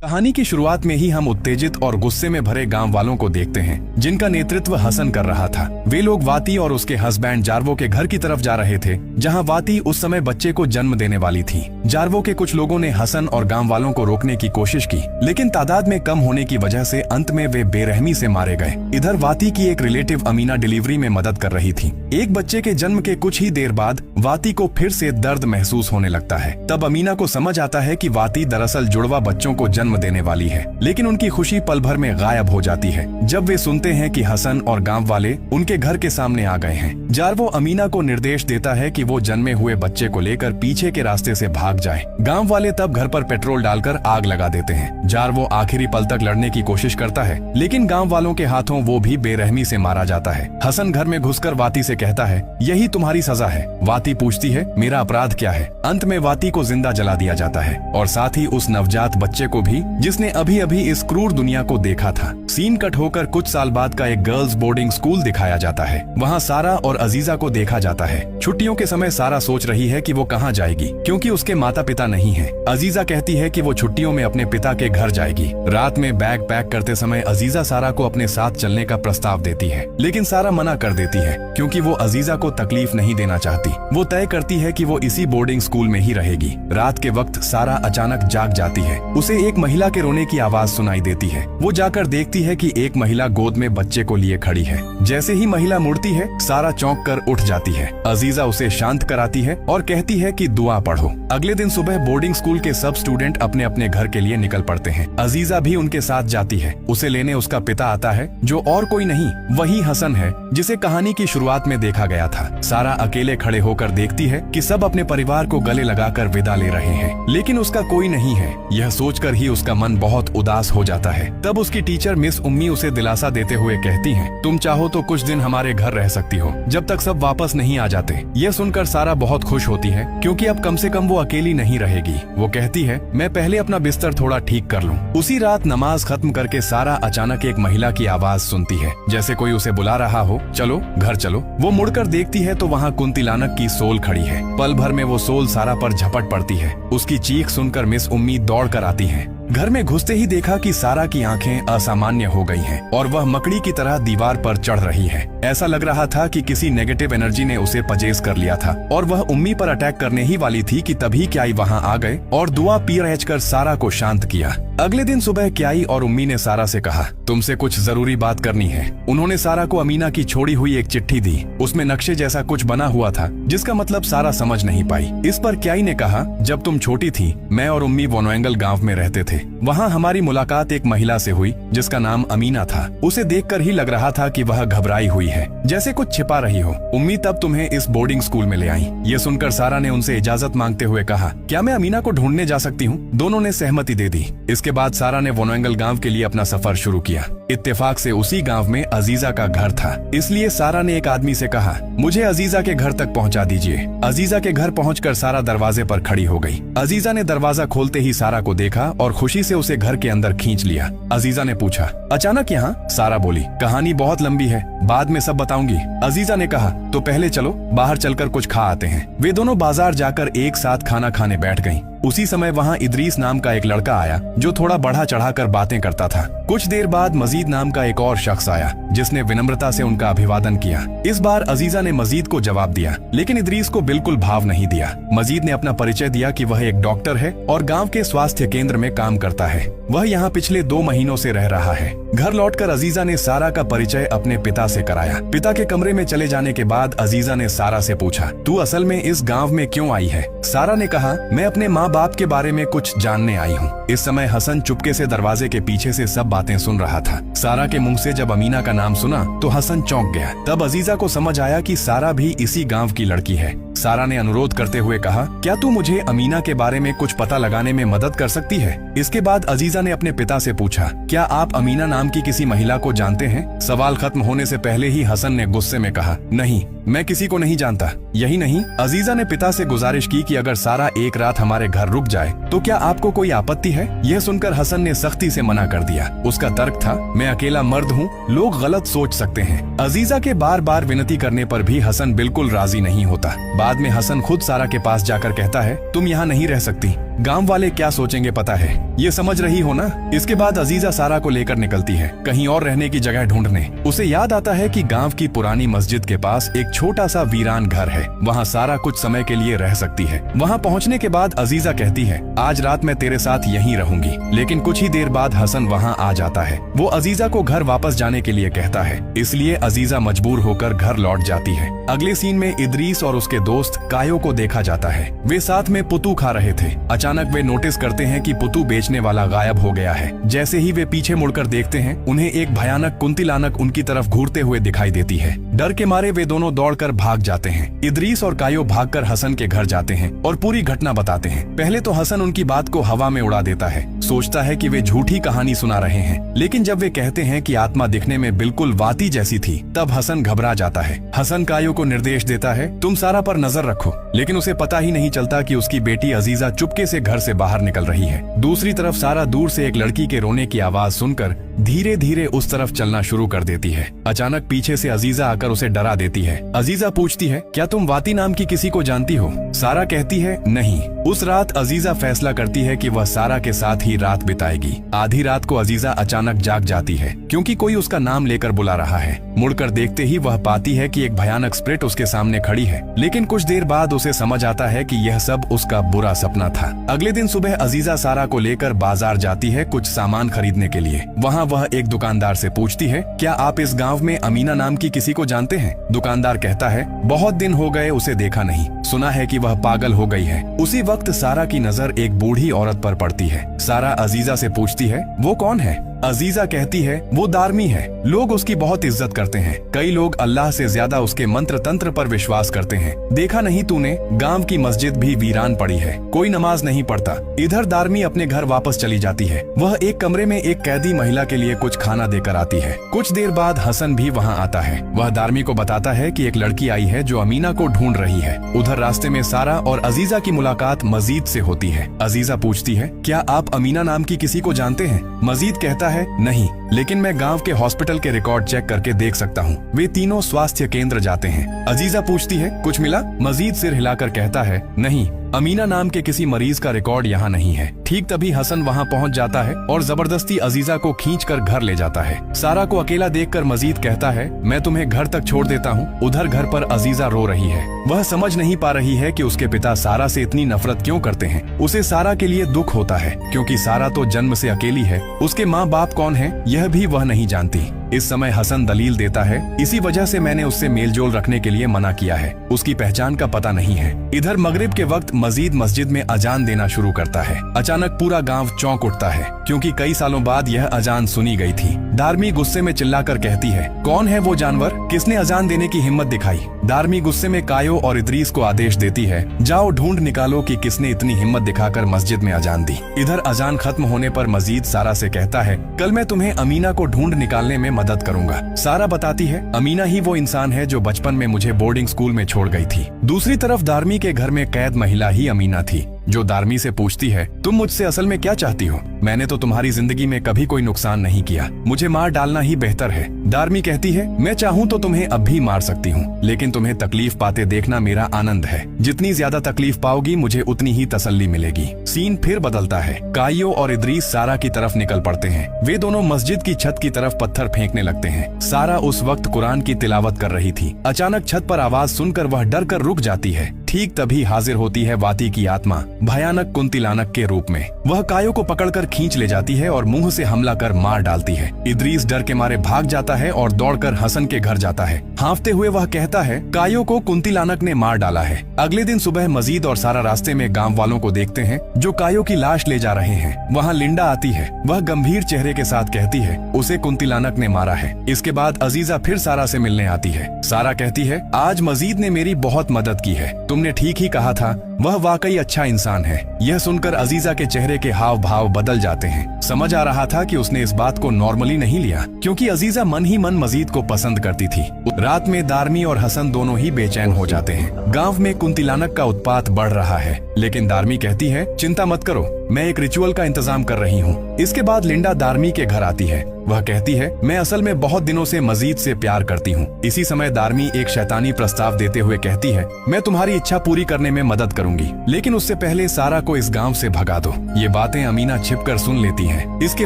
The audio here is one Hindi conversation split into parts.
कहानी की शुरुआत में ही हम उत्तेजित और गुस्से में भरे गांव वालों को देखते हैं, जिनका नेतृत्व हसन कर रहा था। वे लोग वाती और उसके हस्बैंड जारवो के घर की तरफ जा रहे थे, जहां वाती उस समय बच्चे को जन्म देने वाली थी। जारवो के कुछ लोगों ने हसन और गांव वालों को रोकने की कोशिश की, लेकिन तादाद में कम होने की वजह से अंत में वे बेरहमी से मारे गए। इधर वाती की एक रिलेटिव अमीना डिलीवरी में मदद कर रही थी। एक बच्चे के जन्म के कुछ ही देर बाद वाती को फिर से दर्द महसूस होने लगता है। तब अमीना को समझ आता है कि वाती दरअसल जुड़वा बच्चों को जन्म देने वाली है, लेकिन उनकी खुशी पल भर में गायब हो जाती है जब वे सुनते हैं कि हसन और गांव वाले उनके घर के सामने आ गए हैं। जारवो अमीना को निर्देश देता है कि वो जन्मे हुए बच्चे को लेकर पीछे के रास्ते से भाग जाए। गांव वाले तब घर पर पेट्रोल डालकर आग लगा देते हैं। जारवो आखिरी पल तक लड़ने की कोशिश करता है, लेकिन गांव वालों के हाथों वो भी बेरहमी से मारा जाता है। हसन घर में घुसकर वाती से कहता है, यही तुम्हारी सजा है। वाती पूछती है, मेरा अपराध क्या है? अंत में वाती को जिंदा जला दिया जाता है और साथ ही उस नवजात बच्चे को भी, जिसने अभी अभी इस क्रूर दुनिया को देखा था। सीन कट होकर कुछ साल बाद का एक गर्ल्स बोर्डिंग स्कूल दिखाया जाता है। वहाँ सारा और अजीजा को देखा जाता है। छुट्टियों के समय सारा सोच रही है कि वो कहाँ जाएगी, क्योंकि उसके माता पिता नहीं हैं। अजीजा कहती है कि वो छुट्टियों में अपने पिता के घर जाएगी। रात में बैग पैक करते समय अजीजा सारा को अपने साथ चलने का प्रस्ताव देती है, लेकिन सारा मना कर देती है, क्योंकि वो अजीजा को तकलीफ नहीं देना चाहती। वो तय करती है कि वो इसी बोर्डिंग स्कूल में ही रहेगी। रात के वक्त सारा अचानक जाग जाती है। उसे एक महिला के रोने की आवाज सुनाई देती है। वो जाकर देखती है कि एक महिला गोद में बच्चे को लिए खड़ी है। जैसे ही महिला मुड़ती है, सारा चौंक कर उठ जाती है। अजीजा उसे शांत कराती है और कहती है कि दुआ पढ़ो। अगले दिन सुबह बोर्डिंग स्कूल के सब स्टूडेंट अपने अपने घर के लिए निकल पड़ते हैं। अजीजा भी उनके साथ जाती है। उसे लेने उसका पिता आता है, जो और कोई नहीं वही हसन है, जिसे कहानी की शुरुआत में देखा गया था। सारा अकेले खड़े होकर देखती है कि सब अपने परिवार को गले लगाकर विदा ले रहे हैं, लेकिन उसका कोई नहीं है। यह सोचकर ही उसका मन बहुत उदास हो जाता है। तब उसकी टीचर मिस उम्मी उसे दिलासा देते हुए कहती हैं, तुम चाहो तो कुछ दिन हमारे घर रह सकती हो, जब तक सब वापस नहीं आ जाते। यह सुनकर सारा बहुत खुश होती है, क्योंकि अब कम से कम वो अकेली नहीं रहेगी। वो कहती है, मैं पहले अपना बिस्तर थोड़ा ठीक कर लूं। उसी रात नमाज खत्म करके सारा अचानक एक महिला की आवाज सुनती है, जैसे कोई उसे बुला रहा हो, चलो घर चलो। वो मुड़कर देखती है तो वहाँ कुंतिलानक की सोल खड़ी है। पल भर में वो सोल सारा पर झपट पड़ती है। उसकी चीख सुनकर मिस उम्मी दौड़ कर आती है। घर में घुसते ही देखा कि सारा की आंखें असामान्य हो गई हैं और वह मकड़ी की तरह दीवार पर चढ़ रही है। ऐसा लग रहा था कि किसी नेगेटिव एनर्जी ने उसे पजेस कर लिया था और वह उम्मी पर अटैक करने ही वाली थी कि तभी क्याई वहां आ गए और दुआ पी रहकर सारा को शांत किया। अगले दिन सुबह क्याई और उम्मी ने सारा से कहा, तुमसे कुछ जरूरी बात करनी है। उन्होंने सारा को अमीना की छोड़ी हुई एक चिट्ठी दी। उसमें नक्शे जैसा कुछ बना हुआ था, जिसका मतलब सारा समझ नहीं पाई। इस पर क्याई ने कहा, जब तुम छोटी थी, मैं और उम्मी वोनोएंगल गांव में रहते थे। वहाँ हमारी मुलाकात एक महिला से हुई, जिसका नाम अमीना था। उसे देखकर ही लग रहा था कि वह घबराई हुई है, जैसे कुछ छिपा रही हो। उम्मी तब तुम्हें इस बोर्डिंग स्कूल में ले आई। ये सुनकर सारा ने उनसे इजाजत मांगते हुए कहा, क्या मैं अमीना को ढूंढने जा सकती हूँ? दोनों ने सहमति दे दी। इसके बाद सारा ने वोनोएंगल गांव के लिए अपना सफर शुरू किया। इत्तेफाक से उसी गांव में अजीजा का घर था, इसलिए सारा ने एक आदमी से कहा, मुझे अजीजा के घर तक पहुंचा दीजिए। अजीजा के घर पहुंचकर सारा दरवाजे पर खड़ी हो गई। अजीजा ने दरवाजा खोलते ही सारा को देखा और खुशी से उसे घर के अंदर खींच लिया। अजीजा ने पूछा, अचानक यहाँ? सारा बोली, कहानी बहुत लंबी है, बाद में सब बताऊंगी। अजीजा ने कहा, तो पहले चलो बाहर चलकर कुछ खा आते हैं। वे दोनों बाजार जाकर एक साथ खाना खाने बैठ गईं। उसी समय वहाँ इदरीस नाम का एक लड़का आया, जो थोड़ा बढ़ा चढ़ाकर बातें करता था। कुछ देर बाद मजीद नाम का एक और शख्स आया, जिसने विनम्रता से उनका अभिवादन किया। इस बार अजीजा ने मजीद को जवाब दिया, लेकिन इदरीस को बिल्कुल भाव नहीं दिया। मजीद ने अपना परिचय दिया कि वह एक डॉक्टर है और गांव के स्वास्थ्य केंद्र में काम करता है। वह यहाँ पिछले 2 महीनों से रह रहा है। घर लौटकर अजीजा ने सारा का परिचय अपने पिता से कराया। पिता के कमरे में चले जाने के बाद अजीजा ने सारा से पूछा, तू असल में इस गाँव में क्यों आई है? सारा ने कहा, मैं अपने माँ बाप के बारे में कुछ जानने आई हूँ। इस समय हसन चुपके से दरवाजे के पीछे से सब बातें सुन रहा था। सारा के मुंह से जब अमीना का नाम सुना तो हसन चौंक गया। तब अजीजा को समझ आया कि सारा भी इसी गांव की लड़की है। सारा ने अनुरोध करते हुए कहा, क्या तू मुझे अमीना के बारे में कुछ पता लगाने में मदद कर सकती है? इसके बाद अजीजा ने अपने पिता से पूछा, क्या आप अमीना नाम की किसी महिला को जानते हैं? सवाल खत्म होने से पहले ही हसन ने गुस्से में कहा, नहीं, मैं किसी को नहीं जानता। यही नहीं, अजीजा ने पिता से गुजारिश की कि अगर सारा एक रात हमारे घर रुक जाए तो क्या आपको कोई आपत्ति है? यह सुनकर हसन ने सख्ती से मना कर दिया। उसका तर्क था, मैं अकेला मर्द हूँ, लोग गलत सोच सकते हैं। अजीजा के बार बार विनती करने पर भी हसन बिल्कुल राजी नहीं होता। बाद में हसन खुद सारा के पास जाकर कहता है, तुम यहाँ नहीं रह सकती, गांव वाले क्या सोचेंगे पता है, ये समझ रही हो ना। इसके बाद अजीजा सारा को लेकर निकलती है कहीं और रहने की जगह ढूंढने। उसे याद आता है कि गांव की पुरानी मस्जिद के पास एक छोटा सा वीरान घर है, वहाँ सारा कुछ समय के लिए रह सकती है। वहाँ पहुँचने के बाद अजीजा कहती है, आज रात मैं तेरे साथ यहीं रहूंगी। लेकिन कुछ ही देर बाद हसन वहाँ आ जाता है। वो अजीजा को घर वापस जाने के लिए कहता है, इसलिए अजीजा मजबूर होकर घर लौट जाती है। अगले सीन में इदरीस और उसके दोस्त कायो को देखा जाता है। वे साथ में पुतू खा रहे थे। अचानक वे नोटिस करते हैं कि पुतू बेचने वाला गायब हो गया है। जैसे ही वे पीछे मुड़कर देखते हैं, उन्हें एक भयानक कुंतिलानक उनकी तरफ घूरते हुए दिखाई देती है। डर के मारे वे दोनों दौड़कर भाग जाते हैं। इदरीस और कायो भागकर हसन के घर जाते हैं और पूरी घटना बताते हैं। पहले तो हसन उनकी बात को हवा में उड़ा देता है, सोचता है कि वे झूठी कहानी सुना रहे हैं। लेकिन जब वे कहते हैं कि आत्मा दिखने में बिल्कुल वाती जैसी थी, तब हसन घबरा जाता है। हसन कायो को निर्देश देता है, तुम सारा पर नजर रखो। लेकिन उसे पता ही नहीं चलता कि उसकी बेटी अजीजा चुपके से घर से बाहर निकल रही है। दूसरी तरफ सारा दूर से एक लड़की के रोने की आवाज सुनकर धीरे धीरे उस तरफ चलना शुरू कर देती है। अचानक पीछे से अजीजा आकर उसे डरा देती है। अजीजा पूछती है, क्या तुम वाती नाम की किसी को जानती हो? सारा कहती है, नहीं। उस रात अजीजा फैसला करती है कि वह सारा के साथ ही रात बिताएगी। आधी रात को अजीजा अचानक जाग जाती है क्योंकि कोई उसका नाम लेकर बुला रहा है। मुड़कर देखते ही वह पाती है कि एक भयानक स्प्रिट उसके सामने खड़ी है। लेकिन कुछ देर बाद उसे समझ आता है कि यह सब उसका बुरा सपना था। अगले दिन सुबह अजीजा सारा को लेकर बाजार जाती है कुछ सामान खरीदने के लिए। वहाँ वह एक दुकानदार से पूछती है, क्या आप इस गांव में अमीना नाम की किसी को जानते हैं? दुकानदार कहता है, बहुत दिन हो गए उसे देखा नहीं, सुना है कि वह पागल हो गई है। उसी वक्त सारा की नजर एक बूढ़ी औरत पर पड़ती है। सारा अजीजा से पूछती है, वो कौन है? अजीजा कहती है, वो दारमी है। लोग उसकी बहुत इज्जत करते हैं। कई लोग अल्लाह से ज्यादा उसके मंत्र तंत्र पर विश्वास करते हैं। देखा नहीं तूने, गांव की मस्जिद भी वीरान पड़ी है, कोई नमाज नहीं पढ़ता। इधर दारमी अपने घर वापस चली जाती है। वह एक कमरे में एक कैदी महिला के लिए कुछ खाना देकर आती है। कुछ देर बाद हसन भी वहाँ आता है। वह दारमी को बताता है कि एक लड़की आई है जो अमीना को ढूंढ रही है। उधर रास्ते में सारा और अजीजा की मुलाकात मजीद से होती है। अजीजा पूछती है, क्या आप अमीना नाम की किसी को जानते हैं? मजीद कहता है, नहीं, लेकिन मैं गांव के हॉस्पिटल के रिकॉर्ड चेक करके देख सकता हूँ। वे तीनों स्वास्थ्य केंद्र जाते हैं। अजीजा पूछती है, कुछ मिला? मजीद सिर हिलाकर कहता है, नहीं, अमीना नाम के किसी मरीज का रिकॉर्ड यहाँ नहीं है। ठीक तभी हसन वहाँ पहुँच जाता है और जबरदस्ती अजीजा को खींचकर घर ले जाता है। सारा को अकेला देखकर मजीद कहता है, मैं तुम्हें घर तक छोड़ देता हूँ। उधर घर पर अजीजा रो रही है। वह समझ नहीं पा रही है कि उसके पिता सारा से इतनी नफरत क्यों करते हैं। उसे सारा के लिए दुख होता है क्योंकि सारा तो जन्म से अकेली है। उसके माँ बाप कौन है यह भी वह नहीं जानती। इस समय हसन दलील देता है, इसी वजह से मैंने उससे मेलजोल रखने के लिए मना किया है, उसकी पहचान का पता नहीं है। इधर मगरिब के वक्त मजीद मस्जिद में अजान देना शुरू करता है। अचानक पूरा गांव चौंक उठता है क्योंकि कई सालों बाद यह अजान सुनी गई थी। दारमी गुस्से में चिल्लाकर कहती है, कौन है वो जानवर, किसने अजान देने की हिम्मत दिखाई? दारमी गुस्से में कायो और इदरीस को आदेश देती है, जाओ ढूंढ निकालो कि किसने इतनी हिम्मत दिखाकर मस्जिद में अजान दी। इधर अजान खत्म होने पर मजीद सारा से कहता है, कल मैं तुम्हें अमीना को ढूंढ निकालने में मदद करूंगा। सारा बताती है, अमीना ही वो इंसान है जो बचपन में मुझे बोर्डिंग स्कूल में छोड़ गई थी। दूसरी तरफ दारमी के घर में कैद महिला ही अमीना थी, जो दारमी से पूछती है, तुम मुझसे असल में क्या चाहती हो? मैंने तो तुम्हारी जिंदगी में कभी कोई नुकसान नहीं किया, मुझे मार डालना ही बेहतर है। दारमी कहती है, मैं चाहूँ तो तुम्हें अब भी मार सकती हूँ, लेकिन तुम्हें तकलीफ पाते देखना मेरा आनंद है। जितनी ज्यादा तकलीफ पाओगी मुझे उतनी ही तसल्ली मिलेगी। सीन फिर बदलता है। कायो और इदरीस सारा की तरफ निकल पड़ते हैं। वे दोनों मस्जिद की छत की तरफ पत्थर फेंकने लगते हैं। सारा उस वक्त कुरान की तिलावत कर रही थी। अचानक छत पर आवाज सुनकर वह डर कर रुक जाती है। ठीक तभी हाजिर होती है वाती की आत्मा, भयानक कुंतिलानक के रूप में। वह कायो को पकड़कर खींच ले जाती है और मुंह से हमला कर मार डालती है। इदरीस डर के मारे भाग जाता है और दौड़कर हसन के घर जाता है। हाँफते हुए वह कहता है, कायो को कुंतिलानक ने मार डाला है। अगले दिन सुबह मजीद और सारा रास्ते में गांव वालों को देखते हैं जो कायो की लाश ले जा रहे हैं। वहाँ लिंडा आती है। वह गंभीर चेहरे के साथ कहती है, उसे कुंतिलानक ने मारा है। इसके बाद अजीजा फिर सारा से मिलने आती है। सारा कहती है, आज मजीद ने मेरी बहुत मदद की है, तुमने ठीक ही कहा था, वह वाकई अच्छा इंसान है। यह सुनकर अजीजा के चेहरे के हाव भाव बदल जाते हैं। समझ आ रहा था कि उसने इस बात को नॉर्मली नहीं लिया, क्योंकि अजीजा मन ही मन मजीद को पसंद करती थी। रात में दारमी और हसन दोनों ही बेचैन हो जाते हैं। गांव में कुंतिलानक का उत्पात बढ़ रहा है, लेकिन दारमी कहती है, चिंता मत करो, मैं एक रिचुअल का इंतजाम कर रही हूँ। इसके बाद लिंडा दारमी के घर आती है। वह कहती है, मैं असल में बहुत दिनों से मजीद से प्यार करती हूँ। इसी समय दारमी एक शैतानी प्रस्ताव देते हुए कहती है, मैं तुम्हारी इच्छा पूरी करने में मदद करूंगी, लेकिन उससे पहले सारा को इस गांव से भगा दो। ये बातें अमीना छिपकर सुन लेती हैं। इसके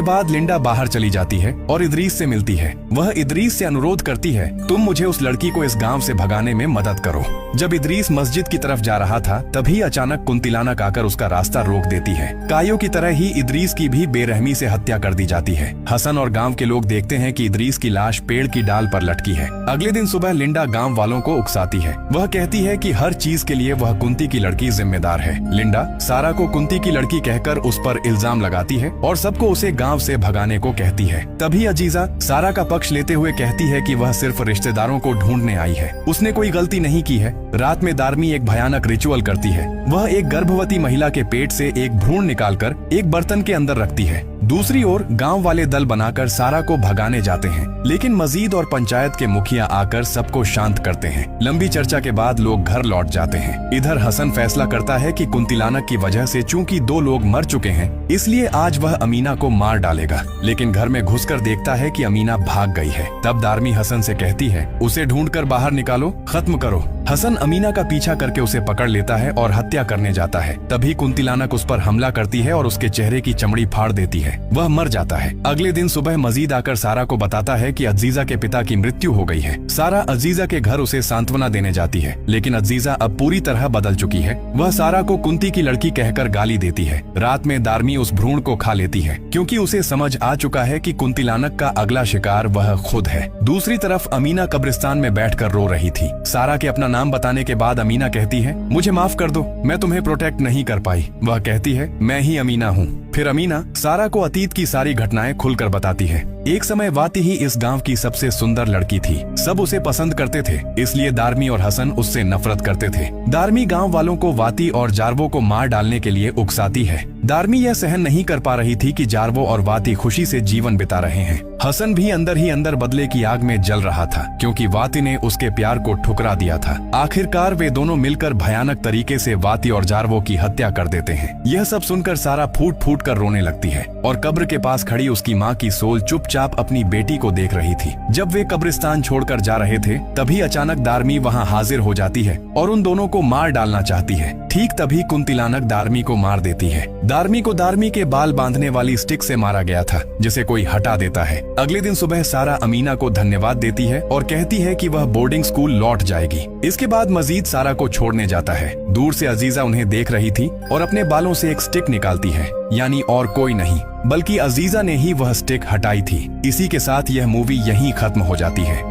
बाद लिंडा बाहर चली जाती है और इदरीस से मिलती है। वह इदरीस से अनुरोध करती है, तुम मुझे उस लड़की को इस गाँव से भगाने में मदद करो। जब इदरीस मस्जिद की तरफ जा रहा था, तभी अचानक कुंतिलानक आकर उसका रास्ता रोक देती है। कायो की तरह ही इदरीस की भी बेरहमी से हत्या कर दी जाती है। हसन और गांव के लोग देखते हैं कि इदरीस की लाश पेड़ की डाल पर लटकी है। अगले दिन सुबह लिंडा गांव वालों को उकसाती है। वह कहती है कि हर चीज के लिए वह कुंती की लड़की जिम्मेदार है। लिंडा सारा को कुंती की लड़की कहकर उस पर इल्जाम लगाती है और सबको उसे गांव से भगाने को कहती है। तभी अजीजा सारा का पक्ष लेते हुए कहती है कि वह सिर्फ रिश्तेदारों को ढूंढने आई है, उसने कोई गलती नहीं की है। रात में दारमी एक भयानक रिचुअल करती है। वह एक गर्भवती महिला के पेट से एक भ्रूण निकालकर एक बर्तन के अंदर रखती है। दूसरी ओर गांव वाले दल बनाकर सारा को भगाने जाते हैं, लेकिन मजीद और पंचायत के मुखिया आकर सबको शांत करते हैं। लंबी चर्चा के बाद लोग घर लौट जाते हैं। इधर हसन फैसला करता है कि कुंतिलानक की वजह से चूंकि 2 लोग मर चुके हैं, इसलिए आज वह अमीना को मार डालेगा। लेकिन घर में घुसकर देखता है कि अमीना भाग गई है। तब दारमी हसन से कहती है, उसे ढूंढकर बाहर निकालो, खत्म करो। हसन अमीना का पीछा करके उसे पकड़ लेता है और हत्या करने जाता है। तभी कुंतिलानक उस पर हमला करती है और उसके चेहरे की चमड़ी फाड़ देती है। वह मर जाता है। अगले दिन सुबह मजीद आकर सारा को बताता है कि अजीजा के पिता की मृत्यु हो गई है। सारा अजीजा के घर उसे सांत्वना देने जाती है, लेकिन अजीजा अब पूरी तरह बदल चुकी है। वह सारा को कुंती की लड़की कहकर गाली देती है। रात में दारमी उस भ्रूण को खा लेती है, क्योंकि उसे समझ आ चुका है कि कुंतिलानक का अगला शिकार वह खुद है। दूसरी तरफ अमीना कब्रिस्तान में बैठकर रो रही थी। सारा के अपना नाम बताने के बाद अमीना कहती है, मुझे माफ कर दो, मैं तुम्हें प्रोटेक्ट नहीं कर पाई। वह कहती है, मैं ही अमीना हूँ। फिर अमीना सारा को अतीत की सारी घटनाएं खुलकर बताती है। एक समय वाती ही इस गांव की सबसे सुंदर लड़की थी। सब उसे पसंद करते थे, इसलिए दारमी और हसन उससे नफरत करते थे। दारमी गांव वालों को वाती और जारवो को मार डालने के लिए उकसाती है। दारमी यह सहन नहीं कर पा रही थी कि जारवो और वाती खुशी से जीवन बिता रहे हैं। हसन भी अंदर ही अंदर बदले की आग में जल रहा था, क्योंकि वाती ने उसके प्यार को ठुकरा दिया था। आखिरकार वे दोनों मिलकर भयानक तरीके से वाती और जारवो की हत्या कर देते हैं। यह सब सुनकर सारा फूट फूट कर रोने लगती है और कब्र के पास खड़ी उसकी माँ की सोल चुपचाप अपनी बेटी को देख रही थी। जब वे कब्रिस्तान छोड़कर जा रहे थे, तभी अचानक दारमी वहाँ हाजिर हो जाती है और उन दोनों को मार डालना चाहती है। ठीक तभी कुंतिलानक दारमी को मार देती है। दारमी को दारमी के बाल बांधने वाली स्टिक से मारा गया था, जिसे कोई हटा देता है। अगले दिन सुबह सारा अमीना को धन्यवाद देती है और कहती है कि वह बोर्डिंग स्कूल लौट जाएगी। इसके बाद मजीद सारा को छोड़ने जाता है। दूर से अजीजा उन्हें देख रही थी और अपने बालों से एक स्टिक निकालती है, यानी और कोई नहीं बल्कि अजीजा ने ही वह स्टिक हटाई थी। इसी के साथ यह मूवी यहीं खत्म हो जाती है।